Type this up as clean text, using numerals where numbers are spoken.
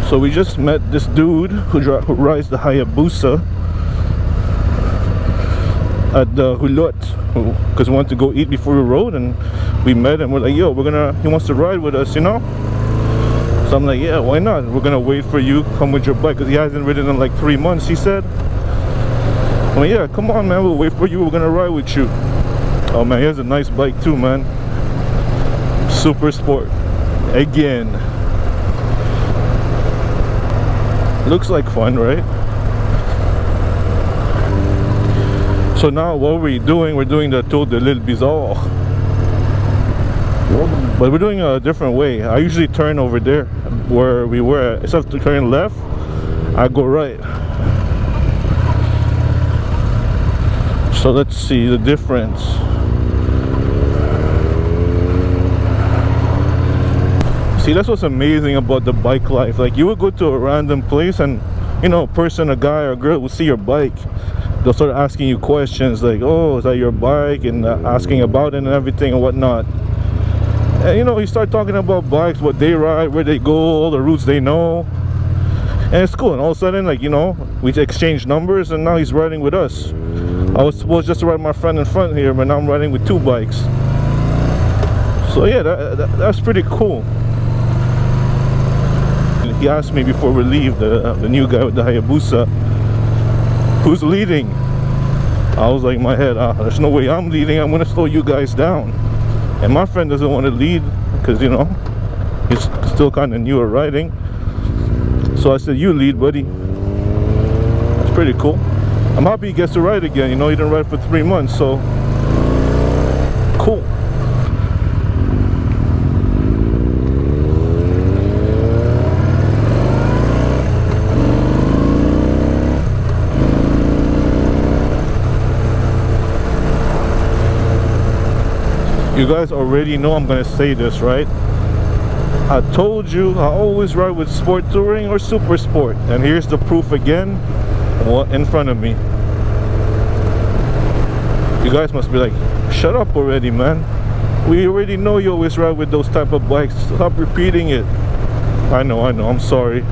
So we just met this dude who rides the Hayabusa at the Hulot, because we wanted to go eat before we rode, and we met him. We're like, yo, he wants to ride with us, you know? So I'm like, yeah, why not? We're gonna wait for you, come with your bike, because he hasn't ridden in like 3 months, he said. I'm like, yeah, come on, man, we'll wait for you, we're gonna ride with you. Oh man, he has a nice bike too, man. Super Sport again. Looks like fun, right? So now what we're doing the Tour de l'Île Bizarre, but we're doing a different way. I usually turn over there where we were. Instead of turning left, I go right. So let's see the difference. See, that's what's amazing about the bike life. Like, you would go to a random place and, you know, a person, a guy or a girl will see your bike. They'll start asking you questions like, oh, is that your bike? And asking about it and everything and whatnot. And you know, you start talking about bikes, what they ride, where they go, all the routes they know. And it's cool. And all of a sudden, like, you know, we exchange numbers, and now he's riding with us. I was supposed just to ride my friend in front here, but now I'm riding with 2 bikes. So yeah, that's pretty cool. He asked me before we leave, the new guy with the Hayabusa, who's leading? I was like in my head, there's no way I'm leading. I'm gonna slow you guys down. And my friend doesn't want to lead because, you know, he's still kind of new at riding. So I said, you lead, buddy. That's pretty cool. I'm happy he gets to ride again. You know, he didn't ride for 3 months, so cool. You guys already know I'm gonna say this, right? I told you I always ride with sport touring or super sport, and here's the proof again, in front of me. You guys must be like, shut up already, man. We already know you always ride with those type of bikes. Stop repeating it. I know, I'm sorry.